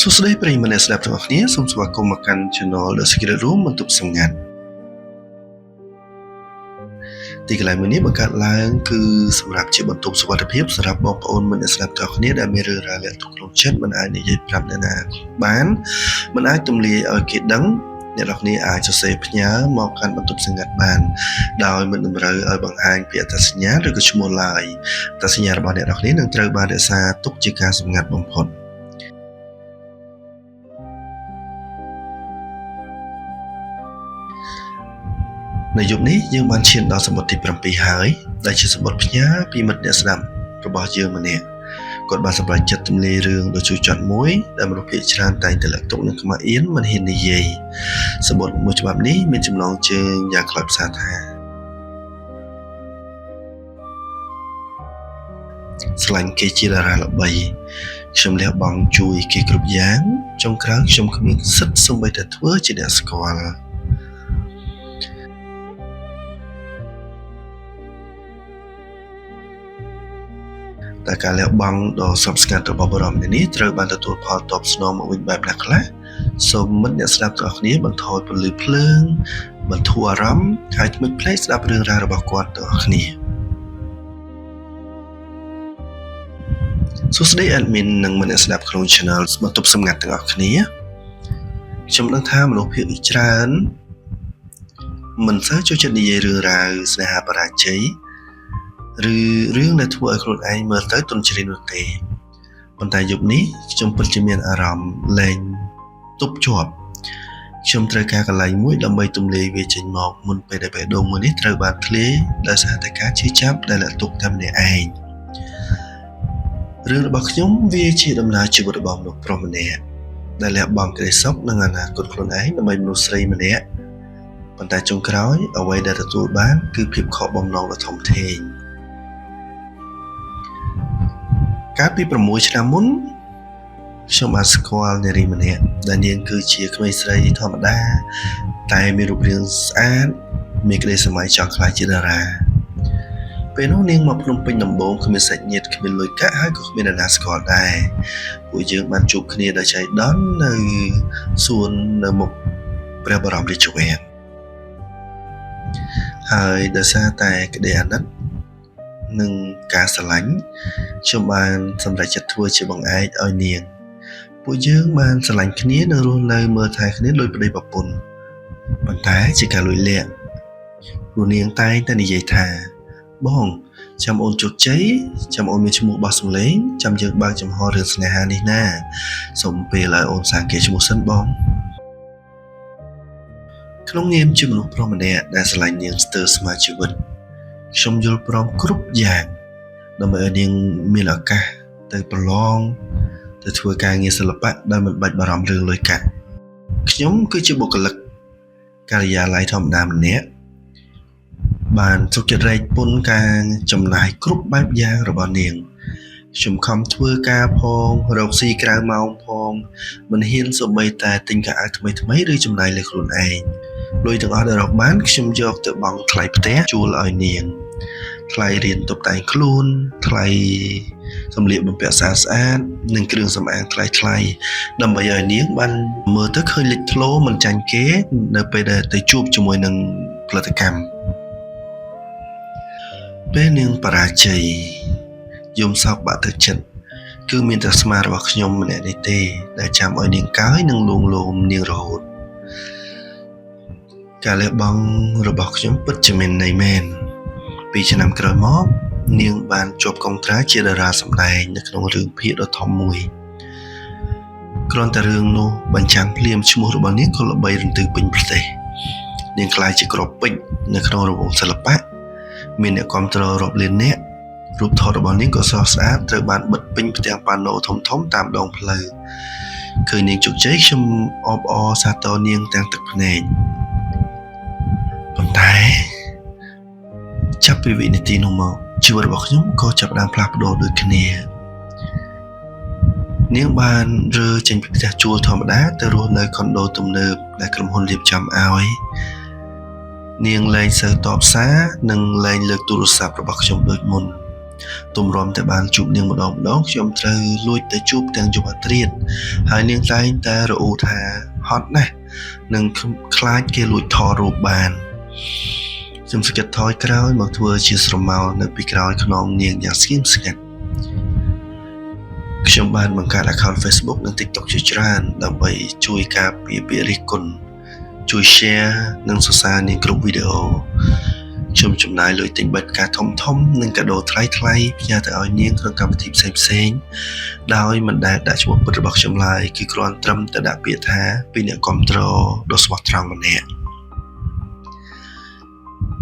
សួស្តីប្រិយមិត្តអ្នកស្ដាប់ទាំងអស់គ្នាសូមស្វាគមន៍មកកាន់ Channel The Secret Room បន្ទប់សម្ងាត់ទីកន្លែងមួយនេះបង្កើតឡើងគឺសម្រាប់ជាបន្ទប់សុវត្ថិភាពសម្រាប់បងប្អូនមិត្តអ្នកស្ដាប់ទាំងអស់គ្នាដែលមានរឿងរ៉ាវលាក់ទុកក្នុងចិត្តមិនអាចនិយាយប្រាប់អ្នកណាបានមិនអាចទម្លាយឲ្យគេដឹងអ្នកនរគ្នាអាចសរសេរផ្ញើមកកាន់បន្ទប់សម្ងាត់បានដោយមិនតម្រូវឲ្យបង្ហាញពីអត្តសញ្ញាណឬក៏ឈ្មោះឡើយអត្តសញ្ញាណរបស់អ្នកនរគ្នានឹងត្រូវបានរក្សាទុកជាការសម្ងាត់បំផុតនៅយប់នេះយើងបានឈានដល់សម្បត្តិទី7ហើយដែលជាសម្បត្តិផ្ញើពីមិត្តអ្នកស្ដាប់របស់យើងម្នាក់គាត់បានសម្រេចចិត្តទម្លាយរឿងដ៏ជូរចត់មួយដែលមនុស្សភាគច្រើនតែងតែលាក់ទុកនឹងខ្មាស់អៀនមិនហ៊ាននិយាយសម្បត្តិមួយច្បាប់នេះមានចំណងជើងយ៉ាងខ្លីផ្សារថាស្រឡាញ់គេជាតារាល្បីខ្ញុំលះបង់ជួយគេគ្រប់យ៉ាងចុងក្រោយខ្ញុំគ្មានសិទ្ធិសូម្បីតែធ្វើជាអ្នកស្គាល់តែការលះបង់ដ៏ស្ងប់ស្ងាត់របស់បរិមនេះត្រូវបានទទួលផលតបស្នងមកវិញបែបណាខ្លះសូមមិត្តអ្នកស្ដាប់ទាំងអស់គ្នាបន្ថយពន្លឺភ្លើងបន្ធូរអារម្មណ៍ហើយថ្មិចភ្លេចស្ដាប់រឿងរ៉ាវរបស់គាត់ទាំងអស់គ្នាសួស្តី admin និងមិត្តអ្នកស្ដាប់ក្នុង channel បន្ទប់សម្ងាត់ទាំងអស់គ្នាខ្ញុំដឹងថាមនុស្សភាគច្រើនមិនសូវចូលចិត្តនិយាយរឿងរ៉ាវស្នេហាបរាជ័យឬរឿងដែលធ្វើឲ្យខ្លួនឯងមើលទៅទន់ជ្រាយនោះទេប៉ុន្តែយប់នេះខ្ញុំពិតជាមានអារម្មណ៍លែងទប់ជាប់ខ្ញុំត្រូវការកន្លែងមួយដើម្បីទម្លាយវាចេញមកមុនពេលដែលបេះដូងមួយនេះត្រូវបានធ្លាយដោយសារតែការជឿចាប់ដែលលាក់ទុកតែម្នាក់ឯងរឿងរបស់ខ្ញុំវាជាដំណើរជីវិតរបស់មនុស្សប្រុសម្នាក់ដែលលះបង់ក្តីសុខនិងអនាគតខ្លួនឯងដើម្បីមនុស្សស្រីម្នាក់ប៉ុន្តែចុងក្រោយអ្វីដែលទទួលបានគឺភាពខកបំណងដ៏ធំធេងកាលពី6ឆ្នាំមុនខ្ញុំបានស្គាល់នារីម្នាក់ដែលនាងគឺជាក្មេងស្រីធម្មតាតែមានរូបរាងស្អាតមានក្តីស្រមៃចង់ខ្លាចជាតារាពេលនោះនាងមកភ្នំពេញដំបូងគ្មានសាច់ញាតិគ្មានលុយកាក់ហើយក៏គ្មានអ្នកណាស្គាល់ដែរពួកយើងបានជួបគ្នាដោយចៃដន្យនៅសួននៅមុខព្រះបរមរាជវាំងហើយដោយសារតែក្តីអាណិតនិងការស្រឡាញ់ខ្ញុំបានសម្រេចចិត្តធ្វើជាបង្អែកឲ្យនាងពួកយើងបានស្រឡាញ់គ្នានិងរស់នៅមើលថែគ្នាដូចប្តីប្រពន្ធប៉ុន្តែជាការលួចលាក់ព្រោះនាងតែងតែនិយាយថាបងចាំអូនជោគជ័យចាំអូនមានឈ្មោះបោះសម្លេងចាំយើងបើកចំហរឿងស្នេហានេះណាសូមពេលឲ្យអូនសាកគេឈ្មោះសិនបងក្នុងនាមជាមនុស្សប្រុសម្នាក់ដែលស្រឡាញ់នាងស្ទើរស្មើជីវិតខ្ញុំយល់ព្រមគ្រប់យ៉ាងដើម្បីឲ្យនាងមានឱកាសទៅប្រឡងទៅធ្វើការងារសិល្បៈដោយមិនបាច់បារម្ភរឿងលុយកាក់ខ្ញុំគឺជាបុគ្គលិកការិយាល័យធម្មតាម្នាក់បានសុខចិត្តរែកពុនការចំណាយគ្រប់បែបយ៉ាងរបស់នាងខ្ញុំខំធ្វើការផងរកស៊ីក្រៅម៉ោងផងមិនហ៊ានសូម្បីតែទិញកៅអៅថ្មីឬចំណាយលើខ្លួនឯងលុយទាំងអស់ដែលរកបានខ្ញុំយកទៅបង់ថ្លៃផ្ទះជួលឲ្យនាងថ្លៃរៀនតុបតែងខ្លួនថ្លៃសម្លៀកបំពាក់ស្អាតៗនិងគ្រឿងសម្អាងថ្លៃដើម្បីឲ្យនាងបានមើលទៅឃើញលេចធ្លោមិនចាញ់គេនៅពេលដែលទៅជួបជាមួយនឹងផលិតកម្មពេលនាងបរាជ័យយំសោកបាក់ទឹកចិត្តគឺមានតែស្មារបស់ខ្ញុំម្នាក់នេះទេដែលចាំឲ្យនាងកើយនិងលួងលោមនាងរហូតការលះបង់របស់ខ្ញុំពិតជាមានន័យមែន2ឆ្នាំក្រោយមកនាងបានជាប់កុងត្រាជាតារាសម្ដែងនៅក្នុងរឿងភាគដ៏ធំមួយគ្រាន់តែរឿងនោះបញ្ចាំងភ្លាមឈ្មោះរបស់នាងក៏ល្បីរន្ទឺពេញប្រទេសនាងក្លាយជាគ្រាប់ពេជ្រនៅក្នុងរង្វង់សិល្បៈមានអ្នកគាំទ្ររាប់លាននាក់រូបថតរបស់នាងក៏ស្រស់ស្អាតត្រូវបានបិទពេញផ្ទាំងប៉ាណូធំៗតាមដងផ្លូវឃើញនាងជោគជ័យខ្ញុំអបអរសាទរនាងទាំងទឹកភ្នែកប៉ុន្តែចាប់ពីវិនាទីនោះមកជីវិតរបស់ខ្ញុំក៏ចាប់ផ្ដើមផ្លាស់ប្ដូរដូចគ្នានាងបានរើចេញពីផ្ទះជួលធម្មតាទៅរស់នៅខុនដូទំនើបដែលក្រុមហ៊ុនរៀបចំឲ្យនាងលែងសូវតបសារនិងលែងលើកទូរស័ព្ទរបស់ខ្ញុំដូចមុន ទម្រាំតែបានជួបនាងម្ដងខ្ញុំត្រូវលួចទៅជួបទាំងយប់អាត្រៀតហើយនាងតែងតែរអ៊ូថាហត់ណាស់នឹងខ្លាចគេលួចថតរូបបានខ្ញុំស្គិតថយក្រោយមកធ្វើជាស្រមោលនៅពីក្រោយខ្នងនាងយ៉ាងស្ងៀមស្ងាត់ខ្ញុំបានបង្កើត account Facebook និង TikTok ជាច្រើនដើម្បីជួយការពារពាក្យរិះគន់ជួយ share និងសរសើរនាងគ្រប់វីដេអូខ្ញុំចំណាយលុយទិញប័ណ្ណផ្កាធំនិងកាដូថ្លៃៗផ្ញើទៅឲ្យនាងក្នុងកម្មវិធីផ្សេងៗដោយមិនដែលដាក់ឈ្មោះពិតរបស់ខ្ញុំឡើយគឺគ្រាន់ត្រឹមតែដាក់ពាក្យថាពីអ្នកគាំទ្រដ៏ស្មោះត្រង់ម្នាក់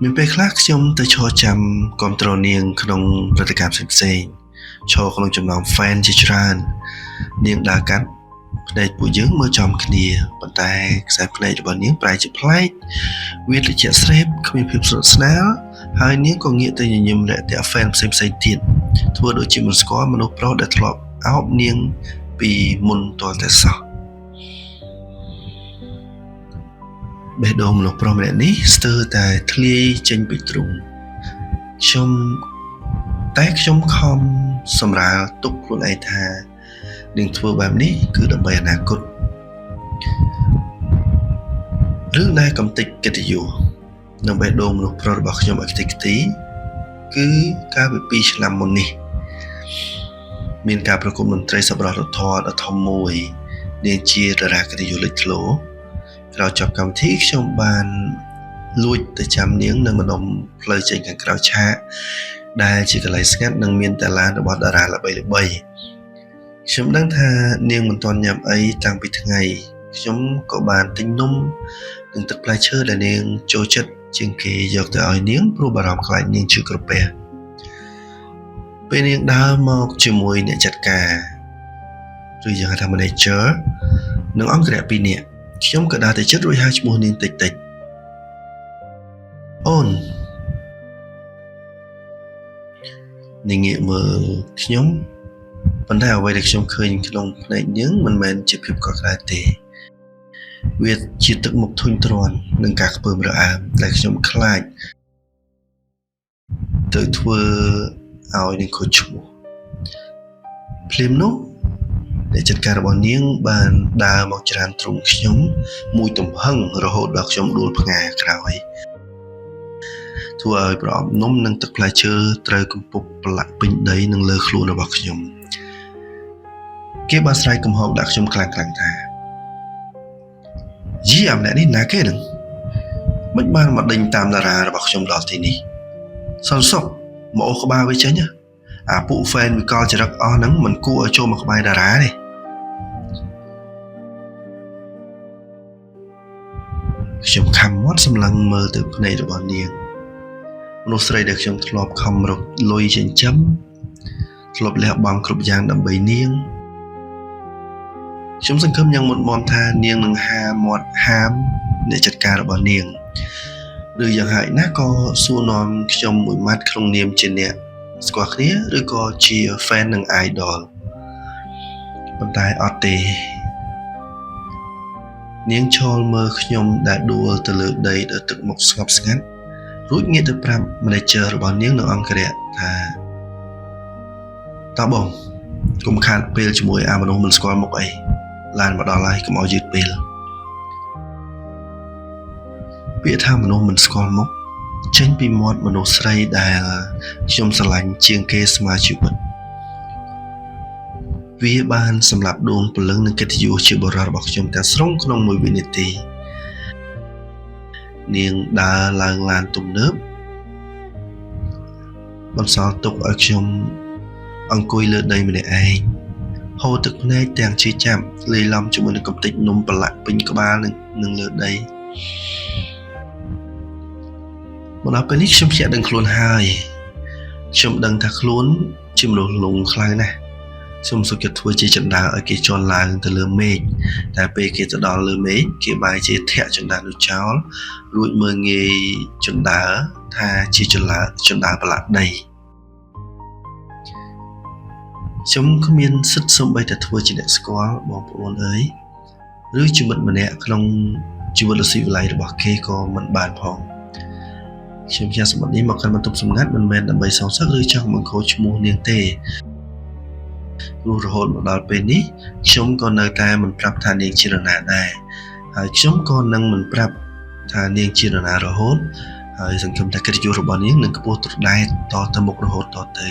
មានពេលខ្លះខ្ញុំទៅឈរចាំគាំទ្រនាងក្នុងព្រឹត្តិការណ៍ផ្សេងៗឈរក្នុងចំណោម fan ជាច្រើននាងដើរកាត់ភ្នែកពួកយើងមើលចំគ្នាប៉ុន្តែខ្សែភ្នែករបស់នាងប្រែជាប្លែកវាត្រជាក់ស្រេបគ្មានភាពស្និទ្ធស្នាលហើយនាងក៏ងាកទៅញញឹមរាក់ទាក់ fan ផ្សេងៗទៀតធ្វើដូចជាមិនស្គាល់មនុស្សប្រុសដែលធ្លាប់អោបនាងពីមុនទាល់តែសោះបេះដូងមនុស្សប្រុសម្នាក់នេះស្ទើរតែធ្លាយចេញពីទ្រូងខ្ញុំខំសម្រាលទុកខ្លួនឯងថានឹងធ្វើបែបនេះគឺដើម្បីអនាគតរឿងដែលកំតិចកិត្តិយសនៅបេះដូងមនុស្សប្រុសរបស់ខ្ញុំឲ្យខ្ទេចខ្ទីគឺកាលពី2ឆ្នាំមុននេះមានការប្រគំតន្ត្រីសប្បុរសធម៌ដ៏ធំមួយនាងជាតារាកិត្តិយសលេចធ្លោក្រោយចប់កម្មវិធីខ្ញុំបានលួចទៅចាំនាងនៅម្ដុំផ្លូវចេញខាងក្រៅឆាកដែលជាកន្លែងស្ងាត់និងមានតែឡានរបស់តារាល្បីៗខ្ញុំដឹងថានាងមិនទាន់ញ៉ាំអីតាំងពីថ្ងៃខ្ញុំក៏បានទិញនំនិងទឹកផ្លែឈើដែលនាងចូលចិត្តជាងគេយកទៅឲ្យនាងព្រោះបារម្ភខ្លាចនាងឈឺក្រពះពេលនាងដើរមកជាមួយអ្នកចាត់ការឬយើងហៅថា manager និងអង្គរៈ2នាក់ខ្ញុំក៏ដើរទៅជិតរួចហៅឈ្មោះនាងតិចអូននាងងាកមើលខ្ញុំប៉ុន្តែអ្វីដែលខ្ញុំឃើញក្នុងភ្នែកនាងមិនមែនជាភាពកក់ក្ដៅទេវាជាទឹកមុខធុញទ្រាន់និងការខ្ពើមរអើមដែលខ្ញុំខ្លាចទៅធ្វើឲ្យនាងខូចឈ្មោះភ្លាមនោះអ្នកចាត់ការរបស់នាងបានដើរមកច្រានទ្រូងខ្ញុំមួយទំហឹងរហូតដល់ខ្ញុំដួលផ្ងាក្រោយធ្វើឲ្យប្រអប់នំនិងទឹកផ្លែឈើត្រូវកំពុកប្រឡាក់ពេញដីនឹងលើខ្លួនរបស់ខ្ញុំគេបានស្រែកកំហុសដាក់ខ្ញុំខ្លាំងៗថាយីអាម្នាក់នេះណាគេនឹងមិនបានមកដេញតាមតារារបស់ខ្ញុំដល់ទីនេះសន្សុកមកអូសក្បាលវាចេញអាពួក fan វិកលចរិតអស់ហ្នឹងមិនគួរឲ្យចូលមកក្បែរតារាទេខ្ញុំខំមាត់សម្លឹងមើលទៅភ្នែករបស់នាងមនុស្សស្រីដែលខ្ញុំធ្លាប់ខំរកលុយចិញ្ចឹមធ្លាប់លះបង់គ្រប់យ៉ាងដើម្បីនាងខ្ញុំសង្ឃឹមយ៉ាងមុតមមថានាងនឹងហាមាត់ហាមអ្នកចាត់ការរបស់នាងឬយ៉ាងហោចណាស់ក៏សួរនាំខ្ញុំមួយម៉ាត់ក្នុងនាមជាអ្នកស្គាល់គ្នាឬក៏ជា fan និង idol ប៉ុន្តែអត់ទេនាងឈរមើលខ្ញុំដែលដួលទៅលើដីដោយទឹកមុខស្ងប់ស្ងាត់រួចងាកទៅប្រាប់ manager របស់នាងនៅអង្គរៈថាតើបងកុំខាតពេលជាមួយអាមនុស្សមិនស្គាល់មុខអីឡានមកដល់ហើយកុំឲ្យយឺតពេលពាក្យថាមនុស្សមិនស្គាល់មុខចេញពីមាត់មនុស្សស្រីដែលខ្ញុំស្រឡាញ់ជាងគេស្មើជីវិតវាបានសម្លាប់ដួងព្រលឹងនិងកិត្តិយសជាបុរសរបស់ខ្ញុំទាំងស្រុងក្នុងមួយវិនាទីនាងដើរឡើងឡានទំនើបបន្សល់ទុកឲ្យខ្ញុំអង្គុយលើដីម្នាក់ឯងហូរទឹកភ្នែកទាំងជាចាប់លាយឡំជាមួយនឹងកំទេចនំប្រឡាក់ពេញក្បាលនឹងលើដីមកដល់ពេលនេះខ្ញុំភ្ញាក់ដឹងខ្លួនហើយខ្ញុំដឹងថាខ្លួនជាមនុស្សលងខ្លាំងណាស់ខ្ញុំសុខចិត្តធ្វើជាចណ្ដើរឲ្យគេជន់ឡើងទៅលើមេឃតែពេលគេទៅដល់លើមេឃគេបែរជាធាក់ចណ្ដើរនោះចោលរួចមើលងាយចណ្ដើរថាជាចណ្ដើរប្រឡាក់ដីខ្ញុំគ្មានសិទ្ធិសូម្បីតែធ្វើជាអ្នកស្គាល់បងប្អូនអើយឬជាមិត្តម្នាក់ក្នុងជីវិតលស៊ីវិល័យរបស់គេក៏មិនបានផង ខ្ញុំជាសម្បត្តិនេះមកកាន់បន្ទប់សម្ងាត់មិនមែនដើម្បីសងសឹកឬចង់បង្ខូចឈ្មោះនាងទេព្រោះរហូតមកដល់ពេលនេះខ្ញុំក៏នៅតែមិនប្រាប់ថានាងជានរណាដែរហើយខ្ញុំក៏នឹងមិនប្រាប់ថានាងជានរណារហូតហើយសង្ឃឹមថាកិត្តិយសរបស់នាងនឹងខ្ពស់ត្រដែតតទៅមុខរហូតតទៅ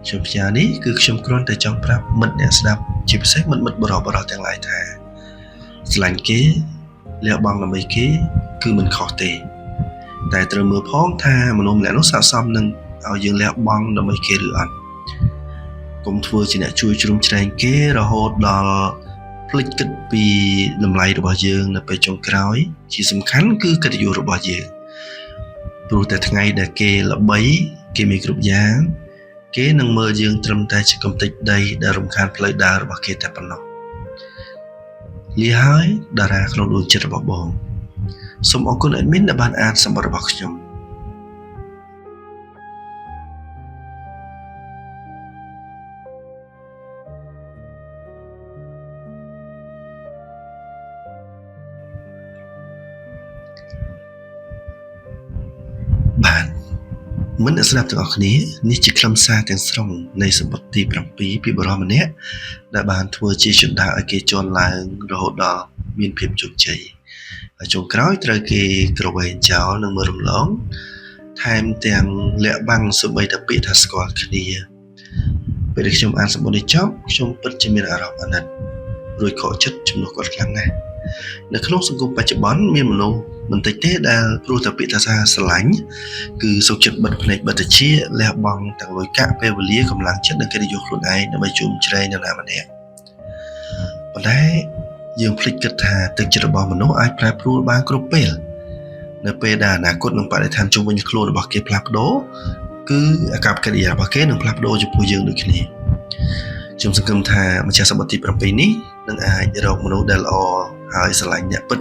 ខ្ញុំផ្ញើនេះគឺខ្ញុំគ្រាន់តែចង់ប្រាប់មិត្តអ្នកស្ដាប់ជាពិសេសមិត្តបរិបទាំងឡាយថាស្រឡាញ់គេលះបង់ដើម្បីគេគឺមិនខុសទេតែត្រូវមើលផងថាមនុស្សម្នាក់នោះស័ក្តិសមនឹងឲ្យយើងលះបង់ដើម្បីគេឬអត់កុំធ្វើជាអ្នកជួយជ្រោមជ្រែងគេរហូតដល់ភ្លេចគិតពីតម្លៃរបស់យើងនៅពេលចុងក្រោយជាសំខាន់គឺកិត្តិយសរបស់យើងព្រោះតែថ្ងៃដែលគេល្បីគេមានគ្រប់យ៉ាងគេនឹងមើលយើងត្រឹមតែជាកំទេចដីដែលរំខានផ្លូវដើររបស់គេតែប៉ុណ្ណោះលាហើយតារាក្នុងដួងចិត្តរបស់បងសូមអរគុណ admin ដែលបានអានសម្បត្តិរបស់ខ្ញុំបាទមិនអ្នកស្ដាប់ទាំងអស់គ្នានេះជាខ្លឹមសារទាំងស្រុងនៃសម្បត្តិទី7ពីបរិសម្នាក់ដែលបានធ្វើជាជណ្ដើរឲ្យគេជន់ឡើងរហូតដល់មានភាពជោគជ័យហើយចុងក្រោយត្រូវគេក្រវែងចោលនិងមើលរំលងថែមទាំងលាក់បាំងសូម្បីតែពាក្យថាស្គាល់គ្នាពេលដែលខ្ញុំអានសម្បត្តិនេះចប់ខ្ញុំពិតជាមានអារម្មណ៍អាណិតរួចខកចិត្តជំនួសគាត់ខ្លាំងណាស់នៅក្នុងសង្គមបច្ចុប្បន្នមានមនុស្សមិនតិចទេដែលព្រោះតែពាក្យថាស្រឡាញ់គឺសុខចិត្តបិទភ្នែកបិទត្រចៀកលះបង់ទាំងលុយកាក់ពេលវេលាកម្លាំងចិត្តនិងកិត្តិយសខ្លួនឯងដើម្បីជុំជ្រែងនរណាម្នាក់ប៉ុន្តែយើងភ្លេចគិតថាទឹកចិត្តរបស់មនុស្សអាចប្រែប្រួលបានគ្រប់ពេលនៅពេលដែលអនាគតនិងបរិស្ថានជុំវិញខ្លួនរបស់គេផ្លាស់ប្ដូរគឺអាកប្បកិរិយារបស់គេនឹងផ្លាស់ប្ដូរចំពោះយើងដូចគ្នាខ្ញុំសង្ឃឹមថាម្ចាស់សម្បត្តិទី7នេះនឹងអាចរកមនុស្សដែលល្អហើយស្រឡាញ់អ្នកពិត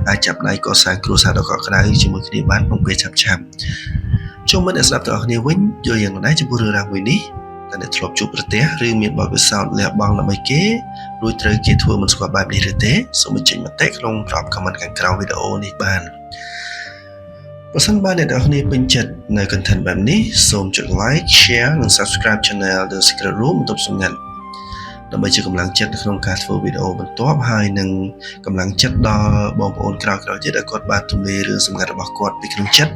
អាចចាប់ដៃកសាងគ្រួសារដ៏កក់ក្ដៅជាមួយគ្នាបានក្នុងពេលឆាប់ៗចូលមកអ្នកស្ដាប់ទាំងអស់គ្នាវិញយល់យ៉ាងណាដែរចំពោះរឿងរ៉ាវមួយនេះតើអ្នកធ្លាប់ជួបប្រទះឬមានបទពិសោធន៍លះបង់ដើម្បីគេរួចត្រូវគេធ្វើមិនស្គាល់បែបនេះឬទេសូមបញ្ចេញមតិក្នុងប្រអប់ comment ខាងក្រោមវីដេអូនេះបានបើសិនបើអ្នកទាំងអស់គ្នាពេញចិត្តនៅ content បែបនេះសូមចុច like share និង subscribe channel The Secret Room បន្ទប់សម្ងាត់ដើម្បីជាកម្លាំងចិត្តក្នុងការធ្វើវីដេអូបន្ទាប់ហើយនឹងកម្លាំងចិត្តដល់បងប្អូនក្រោយៗទៀតឲ្យគាត់បានទម្លាយរឿងសម្ងាត់របស់គាត់ពីក្នុងចិត្ត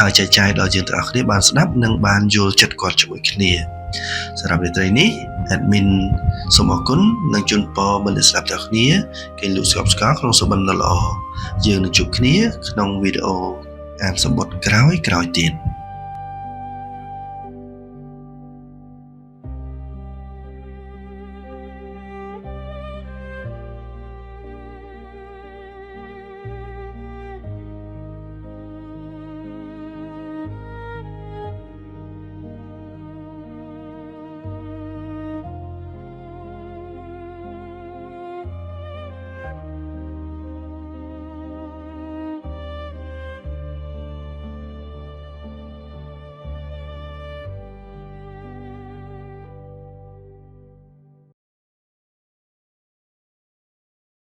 ហើយចែកចាយដល់យើងទាំងអស់គ្នាបានស្ដាប់និងបានយល់ចិត្តគាត់ជាមួយគ្នាសម្រាប់រាត្រីនេះ admin សូមអរគុណនិងជូនពរមិត្តស្ដាប់ទាំងអស់គ្នាគេលូកស្កប់ស្កល់ក្នុងសុបិនដ៏ល្អយើងនឹងជួបគ្នាក្នុងវីដេអូអានសម្បត្តិក្រោយទៀត